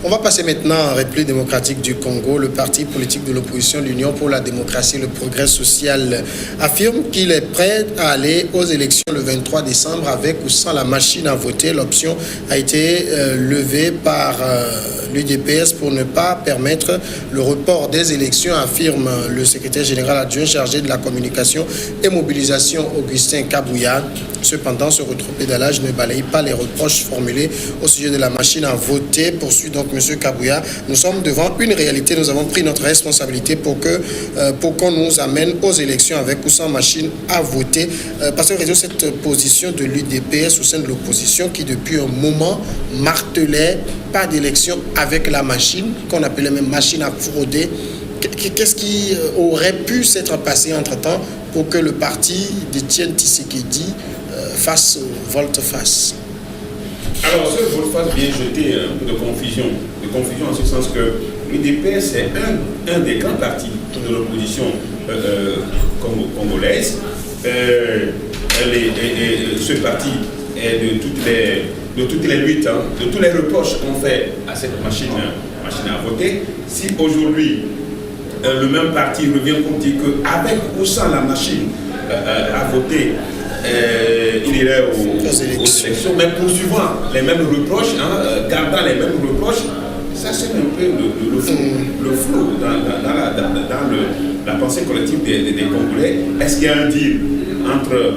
On va passer maintenant en République démocratique du Congo. Le parti politique de l'opposition, l'Union pour la démocratie et le progrès social, affirme qu'il est prêt à aller aux élections le 23 décembre avec ou sans la machine à voter. L'option a été levée par l'UDPS pour ne pas permettre le report des élections, affirme le secrétaire général adjoint chargé de la communication et mobilisation, Augustin Kabouya. Cependant, ce rétropédalage ne balaye pas les reproches formulés au sujet de la machine à voter. Poursuit donc M. Kabouya. Nous sommes devant une réalité. Nous avons pris notre responsabilité pour qu'on nous amène aux élections avec ou sans machine à voter. Parce que cette position de l'UDPS au sein de l'opposition qui depuis un moment martelait pas d'élection avec la machine, qu'on appelait même machine à frauder. Qu'est-ce qui aurait pu s'être passé entre-temps pour que le parti d'Étienne Tshisekedi fasse volte-face? Alors, ce volte-face vient jeter un peu de confusion en ce sens que l'UDPS est un des grands partis de l'opposition congolaise. Ce parti est de toutes les luttes, de tous les reproches qu'on fait à cette machine à voter. Si aujourd'hui, le même parti revient pour dire qu'avec ou sans la machine à voter, il irait aux élections, mais poursuivant les mêmes reproches, gardant les mêmes reproches, ça c'est un peu le flou dans la pensée collective des Congolais. Est-ce qu'il y a un deal entre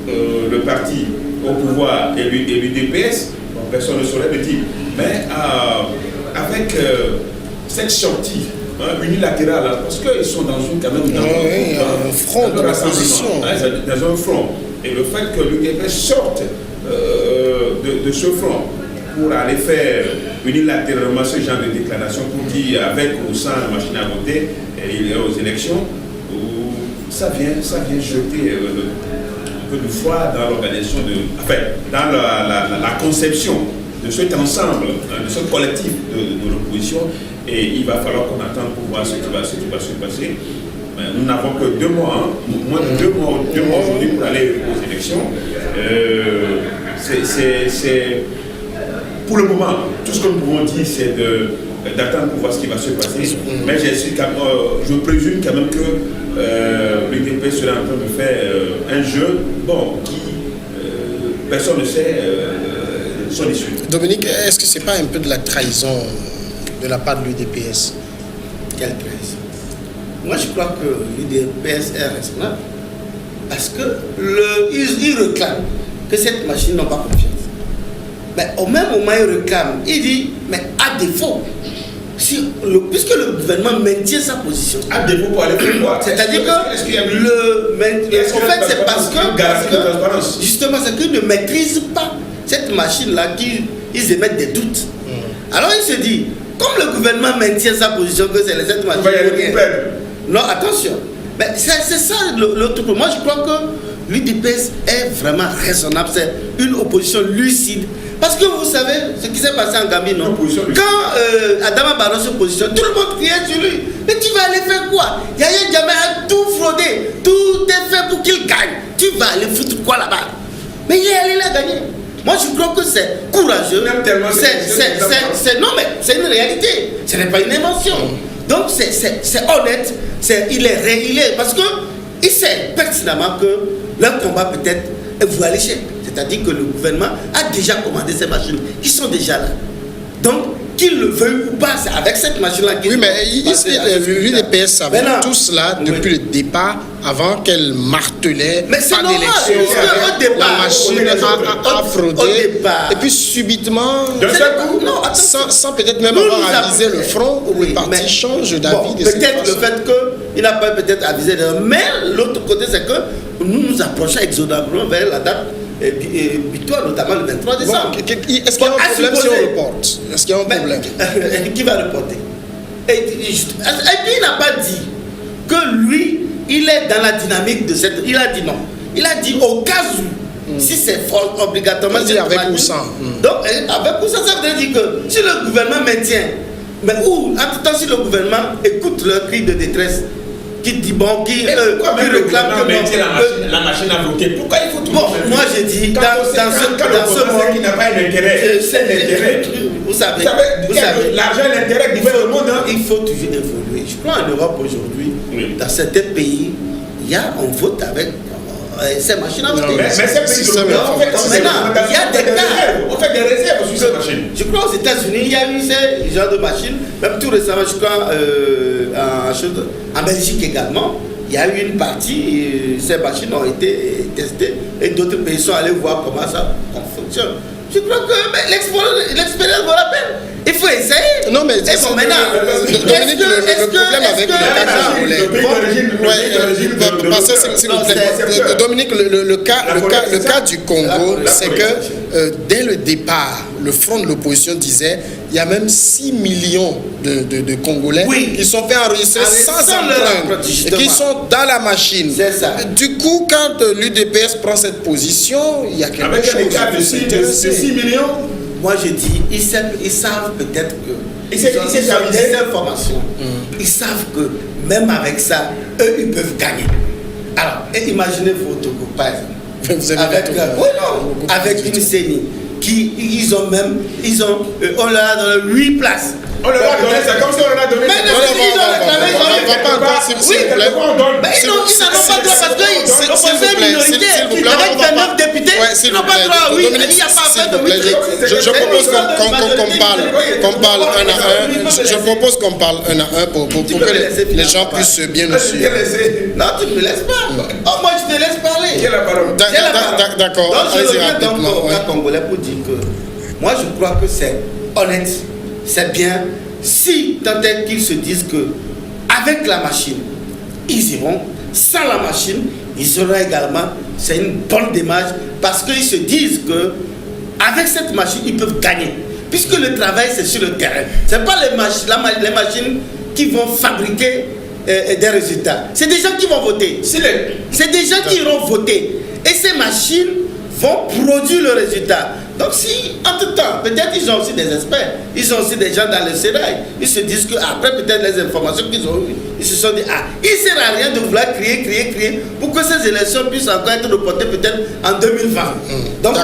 le parti au pouvoir et l'UDPS? Personne ne saurait le dire. Mais avec cette sortie unilatérale, parce qu'ils sont dans un front de l'opposition. Dans un front. Et le fait que l'UDPS sorte de ce front pour aller faire unilatéralement ce genre de déclaration pour dire avec ou sans la machine à voter, il est aux élections, ça vient jeter un peu de foi dans l'organisation, dans la conception de cet ensemble, de ce collectif de l'opposition. Et il va falloir qu'on attende pour voir ce qui va se passer. Nous n'avons que 2 mois, moins de 2 mois aujourd'hui pour aller aux élections. Pour le moment, tout ce que nous pouvons dire, c'est d'attendre pour voir ce qui va se passer. Mais je présume quand même que l'UDP sera en train de faire un jeu qui personne ne sait son issue. Dominique, est-ce que ce n'est pas un peu de la trahison de la part de l'UDPS? Quelle trahison? Moi, je crois que l'UDPS est raisonnable. Parce qu'ils réclament que cette machine n'a pas confiance. Mais au même moment, il réclame. Il dit, mais à défaut, puisque le gouvernement maintient sa position. À défaut pour aller plus loin. C'est-à-dire que c'est parce que justement, c'est qu'ils ne maîtrisent pas cette machine-là qu'ils émettent des doutes. Alors il se dit, comme le gouvernement maintient sa position, que c'est cette machine. Non, attention. Mais c'est ça l'autre point. Moi, je crois que l'UDPS est vraiment raisonnable. C'est une opposition lucide. Parce que vous savez ce qui s'est passé en Gambie, non? Quand Adama Barrow se positionne, tout le monde criait sur lui. Mais tu vas aller faire quoi? Yaya Jammeh a tout fraudé. Tout est fait pour qu'il gagne. Tu vas aller foutre quoi là-bas? Mais il est allé la gagner. Moi, je crois que c'est courageux. Non, mais c'est une réalité. Ce n'est pas une invention. Donc, c'est honnête. Il est parce qu'il sait pertinemment que leur combat peut-être est aller cher. C'est-à-dire que le gouvernement a déjà commandé ces machines qui sont déjà là. Donc, qu'il le veuille ou pas, c'est avec cette machine-là qu'il... Oui, mais l'UDPS savait tout cela depuis le départ, avant qu'elle martelait pas d'élection, la machine a fraudé. Et puis subitement, sans peut-être même avoir avisé le front, le parti change d'avis. Peut-être le fait qu'il n'a pas peut-être avisé. Mais l'autre côté, c'est que nous nous approchons exodablement vers la date victoire, notamment le 23 décembre. Est-ce qu'il y a un problème si on reporte? Est-ce qu'il y a un problème? Qui va reporter? Et puis il n'a pas dit que lui, il est dans la dynamique de cette... Il a dit non. Il a dit au cas où, si c'est fort, obligatoirement... Il dit avec ou sans. Donc, avec ou sans, ça veut dire que si le gouvernement maintient, mais ou, en tout temps, si le gouvernement écoute leur cri de détresse, qui dit bon, qui réclame que la machine a bloqué. Pourquoi il faut tout moi je dis, dans ce monde qui n'a pas un intérêt, vous savez, l'argent et l'intérêt du monde. Il faut toujours évoluer. Je crois en Europe aujourd'hui, dans certains pays, on vote avec ces machines à voter. Mais ces pays, maintenant, il y a des cas. On fait des réserves sur ces machines. Je crois aux États-Unis, il y a eu ces genres de machines. Même tout récemment, je crois, en Belgique également, il y a eu une partie, ces machines ont été testées et d'autres pays sont allés voir comment ça fonctionne. Je crois que l'expérience vaut la peine. Il faut essayer. Non, mais maintenant, Dominique, le problème avec le cas Dominique, le cas du Congo, c'est que dès le départ, le front de l'opposition disait il y a même 6 millions de Congolais qui sont fait enregistrer sans empreinte et qui sont dans la machine. C'est ça. Du coup, quand l'UDPS prend cette position, il y a quelque chose de 6 millions. Moi je dis, ils savent peut-être que ils ont des informations. Ils savent que même avec ça, eux ils peuvent gagner. Alors, imaginez-vous au Togo par exemple. Avec une CENI on leur a donné 8 places. On leur a donné, c'est comme si on leur a donné. Mais ils ont pas encore, s'il vous plaît. Ils n'en ont pas droit parce que l'opposition est minorité. Avec 29 députés, ils n'ont pas droit. Oui, il n'y a pas fait de Je propose qu'on parle un à un. Je propose qu'on parle un à un pour que les gens puissent bien nous suivre. Non, tu ne me laisses pas. Oh, moi, je te laisse parler. Qui a la parole? D'accord. Donc, je reviens donc au cas congolais pour dire que moi, je crois que c'est honnête. C'est bien si tant est qu'ils se disent que avec la machine, ils iront. Sans la machine, ils auront également. C'est une bonne démarche parce qu'ils se disent que avec cette machine, ils peuvent gagner. Puisque le travail, c'est sur le terrain. Ce n'est pas les machines qui vont fabriquer des résultats. C'est des gens qui vont voter. C'est des gens qui iront voter. Et ces machines vont produire le résultat. Donc si, entre-temps, peut-être ils ont aussi des experts, ils ont aussi des gens dans le sérail, ils se disent qu'après peut-être les informations qu'ils ont eues, ils se sont dit, il ne sert à rien de vouloir crier, pour que ces élections puissent encore être reportées peut-être en 2020. Donc,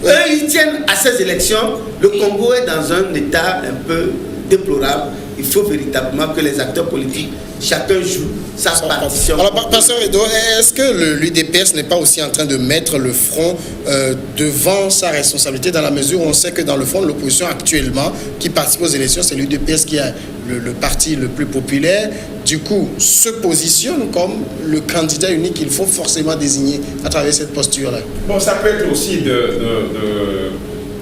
eux, ils tiennent à ces élections. Le Congo est dans un état un peu déplorable. Il faut véritablement que les acteurs politiques, chacun joue sa partition. Alors, Pasteur Edo, est-ce que l'UDPS n'est pas aussi en train de mettre le front devant sa responsabilité dans la mesure où on sait que dans le front de l'opposition actuellement, qui participe aux élections, c'est l'UDPS qui a le parti le plus populaire, du coup, se positionne comme le candidat unique qu'il faut forcément désigner à travers cette posture-là? Bon, ça peut être aussi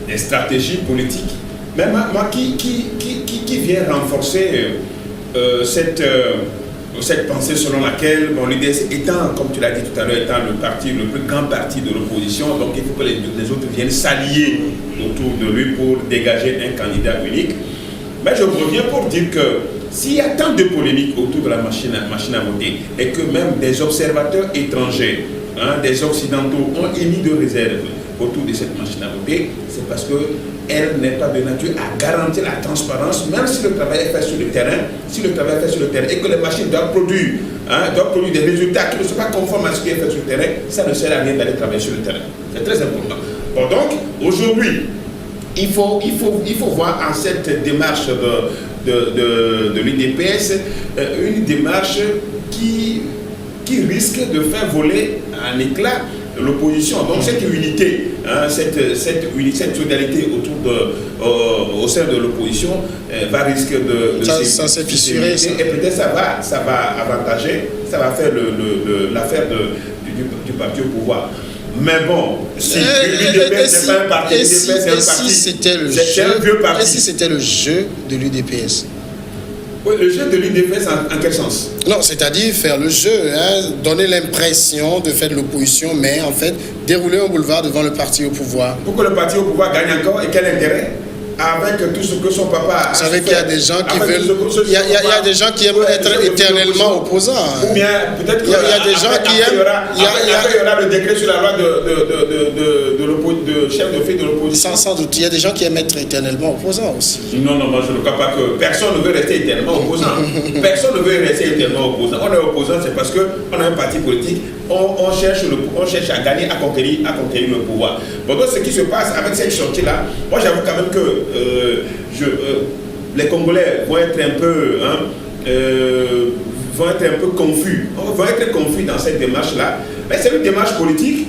des stratégies politiques. Mais moi qui vient renforcer cette pensée selon laquelle l'UDPS étant, comme tu l'as dit tout à l'heure, étant le plus grand parti de l'opposition, donc il faut que les autres viennent s'allier autour de lui pour dégager un candidat unique. Mais je reviens pour dire que s'il y a tant de polémiques autour de la machine à voter et que même des observateurs étrangers, des occidentaux ont émis de réserves autour de cette machine à voter, c'est parce qu'elle n'est pas de nature à garantir la transparence, même si le travail est fait sur le terrain, et que les machines doivent produire des résultats qui ne sont pas conformes à ce qui est fait sur le terrain, ça ne sert à rien d'aller travailler sur le terrain. C'est très important. Bon, donc, aujourd'hui, il faut voir en cette démarche de l'UDPS une démarche qui risque de faire voler en éclat l'opposition. Donc cette unité, cette solidarité au sein de l'opposition va risquer de se fissurer. Et peut-être ça va avantager, ça va faire l'affaire du parti au pouvoir. Mais bon, si l'UDPS n'est pas un parti, l'UDPS c'est un parti. C'est un vieux parti. Et si c'était le jeu de l'UDPS? Oui, le jeu de l'UDPS en quel sens? Non, c'est-à-dire faire le jeu, donner l'impression de faire de l'opposition, mais en fait dérouler un boulevard devant le parti au pouvoir. Pour que le parti au pouvoir gagne encore, et quel intérêt? avec tout ce que son papa a. Vous savez qu'il y a des gens qui veulent. Il y a des gens qui aiment être éternellement opposants. Ou bien peut-être qu'il y a des gens qui aiment. Il y aura le décret sur la loi de chef de file de l'opposition. Sans doute. Il y a des gens qui aiment être éternellement opposants aussi. Non, moi je ne crois pas que personne ne veut rester éternellement opposant. Personne ne veut rester éternellement opposant. On est opposant, c'est parce qu'on a un parti politique, on cherche à gagner, à conquérir le pouvoir. Bon, donc ce qui se passe avec cette sortie-là, moi j'avoue quand même que les Congolais vont être un peu confus. On va être confus dans cette démarche-là. Mais c'est une démarche politique.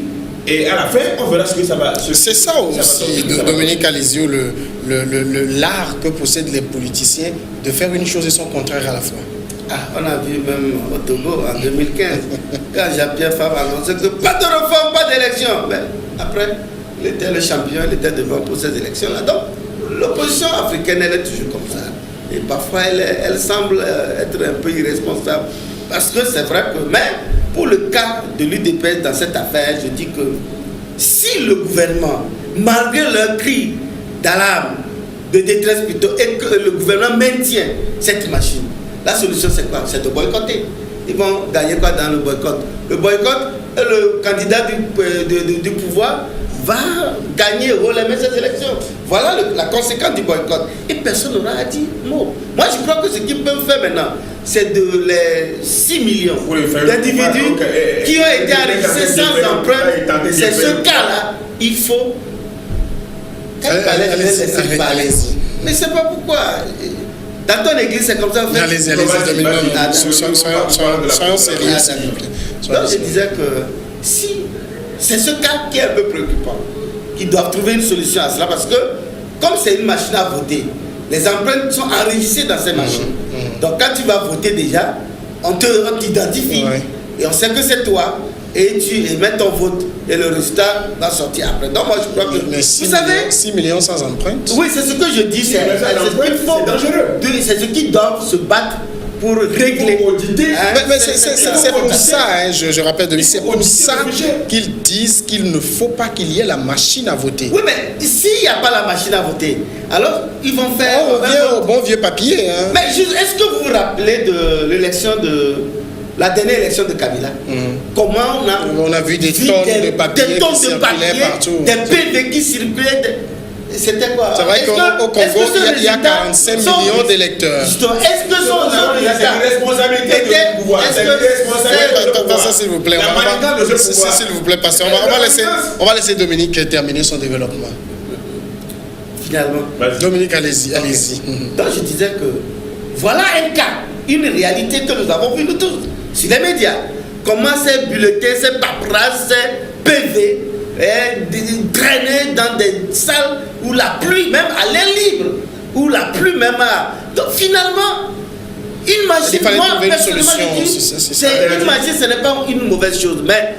Et à la fin, on verra ce que ça va. C'est ça aussi, Dominique Alizio, l'art que possèdent les politiciens de faire une chose et son contraire à la fois. On a vu même au Togo en 2015, quand Jean-Pierre Favre a annoncé que pas de réforme, pas d'élection. Mais après, il était le champion, il était devant pour ces élections-là. Donc, l'opposition africaine, elle est toujours comme ça. Et parfois, elle semble être un peu irresponsable. Parce que c'est vrai que, mais pour le cas de l'UDPS dans cette affaire, je dis que si le gouvernement, malgré leur cri d'alarme, de détresse plutôt, et que le gouvernement maintient cette machine, la solution c'est quoi? C'est de boycotter. Ils vont gagner quoi dans le boycott? Le boycott, le candidat du pouvoir va gagner ou aimer ces élections. Voilà la conséquence du boycott. Et personne n'aura à dire mot. Moi je crois que ce qu'ils peuvent faire maintenant, c'est de les 6 millions d'individus qui ont été enregistrés sans empreinte. C'est ce cas-là, il faut. Allez-y. Mais c'est pas pourquoi. Dans ton église, c'est comme ça. Allez-y, Dominique. Soyons sérieux, s'il vous plaît. Donc je disais que si c'est ce cas qui est un peu préoccupant, qu'ils doivent trouver une solution à cela, parce que comme c'est une machine à voter, les empreintes sont enregistrées dans ces machines. Donc quand tu vas voter déjà, on t'identifie et on sait que c'est toi et tu émets ton vote et le résultat va sortir après. Donc moi je crois que vous savez 6 millions sans empreinte. Oui, c'est ce que je dis, c'est dangereux. C'est ce qu'ils doivent se battre pour régler. Mais c'est pour ça, je rappelle, c'est pour ça qu'ils disent qu'il ne faut pas qu'il y ait la machine à voter. Oui, mais s'il n'y a pas la machine à voter, alors ils vont faire... On revient au bon vieux papier. Mais est-ce que vous vous rappelez de l'élection la dernière élection de Kabila? Comment on a vu des tonnes de papier qui circulaient partout. Des PV qui circulaient. C'était quoi? C'est vrai qu'au Congo, il y a 45 millions d'électeurs. Est-ce que son résultat... C'est une responsabilité du pouvoir. C'est une responsabilité du pouvoir. S'il vous plaît, s'il vous plaît, passez. On va laisser Dominique terminer son développement. Finalement. Dominique, allez-y. Donc je disais que voilà un cas, une réalité que nous avons vu nous tous sur les médias. Comment ces bulletins, ces paperasses, ces PV traîner dans des salles où la pluie même à l'air libre, où la pluie même a... Donc finalement, une machine, moi personnellement je dis, c'est une machine, ce n'est pas une mauvaise chose, mais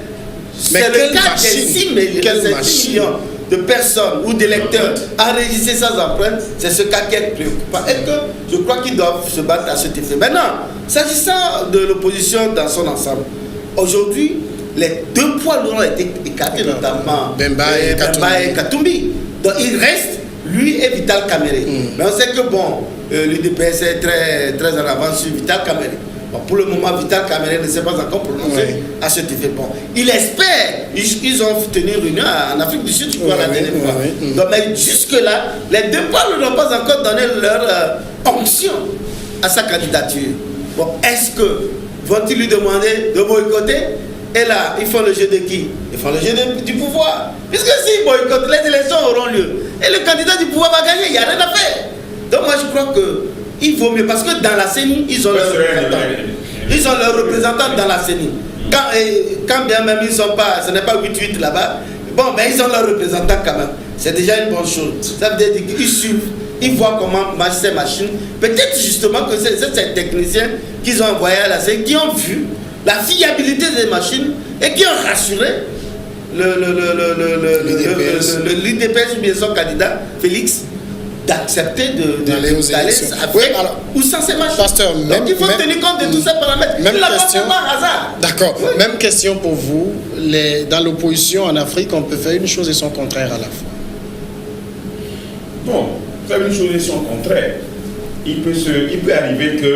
c'est le cas des 6 millions de personnes ou d'électeurs enregistrés sans empreinte, c'est ce cas qui est préoccupant. Et que je crois qu'ils doivent se battre à cet effet. Maintenant, s'agissant de l'opposition dans son ensemble, aujourd'hui, les deux poids lourds ont été écartés, notamment Bemba et Katumbi. Donc il reste, lui et Vital Kamerhe. Mais on sait que bon, l'UDPS est très, très en avance sur Vital Kamerhe. Bon, pour le moment, Vital Kamerhe ne s'est pas encore prononcé à cet effet. Bon, il espère, ils ont tenu une réunion en Afrique du Sud, je crois, la dernière fois. Donc, mais jusque-là, les deux poids n'ont pas encore donné leur onction à sa candidature. Bon, est-ce que vont-ils lui demander de boycotter? Et là, ils font le jeu de qui? Ils font le jeu du pouvoir. Puisque s'ils boycottent, les élections auront lieu. Et le candidat du pouvoir va gagner, il n'y a rien à faire. Donc moi je crois qu'il vaut mieux, parce que dans la CENI, ils ont leurs représentants. Ils ont leurs représentants dans la CENI. Quand bien même ils ne sont pas, ce n'est pas 8-8 là-bas, bon, mais ils ont leurs représentants quand même. C'est déjà une bonne chose. Ça veut dire qu'ils suivent, ils voient comment marchent ces machines. Peut-être justement que c'est ces techniciens qu'ils ont envoyés à la CENI qui ont vu la fiabilité des machines et qui ont rassuré l'UDPS ou bien son candidat, Félix, d'accepter d'aller avec ou sans ces machines. Pasteur, donc il faut tenir compte de tous ces paramètres. Même question. Par hasard. D'accord. Oui. Même question pour vous. Dans l'opposition en Afrique, on peut faire une chose et son contraire à la fois. Bon, faire une chose et son contraire. Il peut arriver que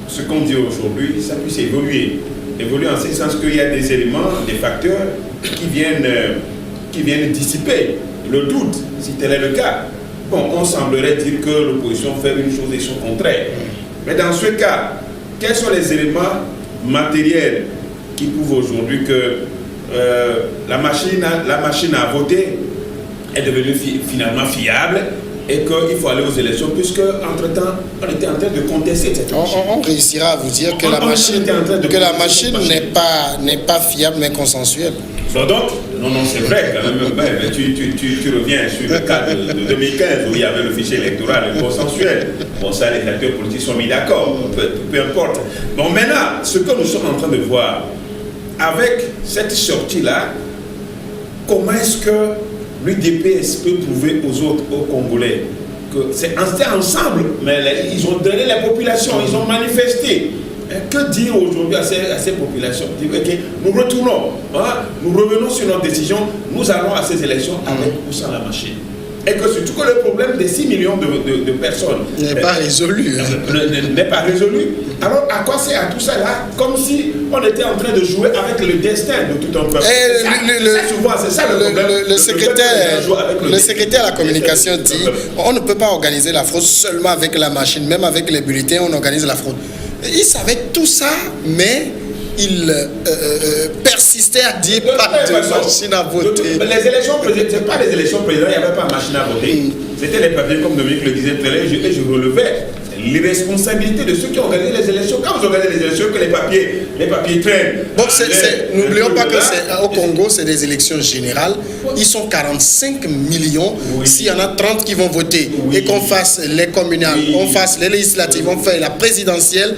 ce qu'on dit aujourd'hui, ça puisse évoluer. Évoluer en ce sens qu'il y a des éléments, des facteurs qui viennent dissiper le doute, si tel est le cas. Bon, on semblerait dire que l'opposition fait une chose et son contraire. Mais dans ce cas, quels sont les éléments matériels qui prouvent aujourd'hui que la machine à voter est devenue finalement fiable et qu'il faut aller aux élections, puisque entre-temps, on était en train de contester cette machine. On réussira à vous dire que la machine n'est pas fiable mais consensuelle. Non, c'est vrai quand même. Ben, tu reviens sur le cas de 2015 où il y avait le fichier électoral consensuel. Bon, ça, les acteurs politiques sont mis d'accord, peu importe. Bon, maintenant, ce que nous sommes en train de voir, avec cette sortie-là, comment est-ce que l'UDPS peut prouver aux Congolais que c'est ensemble, mais ils ont donné la population, ils ont manifesté. Que dire aujourd'hui à ces populations? Dire, okay, nous retournons, nous revenons sur notre décision, nous allons à ces élections avec ou sans la machine. Et que surtout que le problème des 6 millions de personnes n'est pas résolu. N'est pas résolu. Alors à quoi c'est à tout ça là? Comme si on était en train de jouer avec le destin de tout un peuple. C'est ça le problème. Le secrétaire à la communication dit on ne peut pas organiser la fraude seulement avec la machine, même avec les bulletins on organise la fraude. Il savait tout ça, mais il persistait à dire pas de machine à voter. Les élections présidentielles, ce n'est pas les élections présidentielles, il n'y avait pas de machine à voter. C'était les papiers, comme Dominique le disait tout à l'heure, et je relevais l'irresponsabilité de ceux qui ont organisé les élections. Quand vous organisez les élections, que les papiers traînent. Bon, n'oublions pas qu'au Congo, c'est des élections générales. Ils sont 45 millions. Oui. S'il y en a 30 qui vont voter, et qu'on fasse les communales, on fasse les législatives, on fait la présidentielle,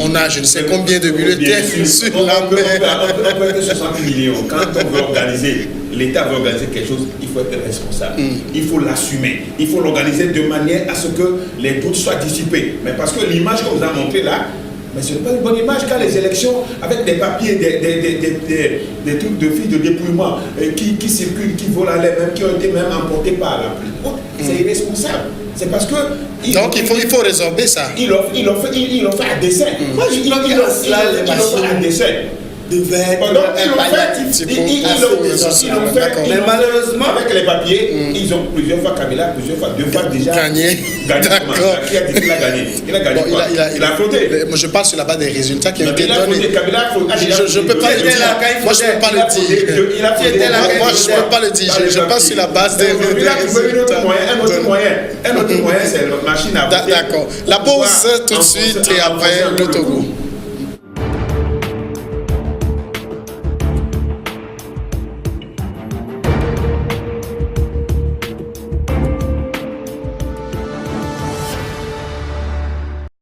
on a je ne sais combien de bulletins sur la main. On peut être 60 millions. Quand on veut organiser, l'État veut organiser quelque chose, il faut être responsable. Il faut l'assumer. Il faut l'organiser de manière à ce que les doutes soient dissipés. Mais parce que l'image qu'on vous a montrée là, mais ce n'est pas une bonne image quand les élections, avec des papiers, des trucs de filles de dépouillement qui circulent, qui volent à l'air, même qui ont été même emportés par la pluie. C'est irresponsable. C'est parce que... Donc il faut résorber ça. Ils l'ont fait à dessein. Moi, ils l'ont fait à dessein. Ils l'ont fait. Mais malheureusement, avec les papiers, ils ont plusieurs fois Kabila, deux fois déjà gagné. D'accord. Qui a dit qu'il a gagné? Il a gagné. Il a frauté. Moi, je parle sur la base des résultats qui ont été donnés. Je ne peux pas le dire. Moi, je ne peux pas le dire. Moi, je ne peux pas le dire. Je parle sur la base des résultats. Un autre moyen, c'est la machine à voter. D'accord. La pause tout de suite et après le Togo.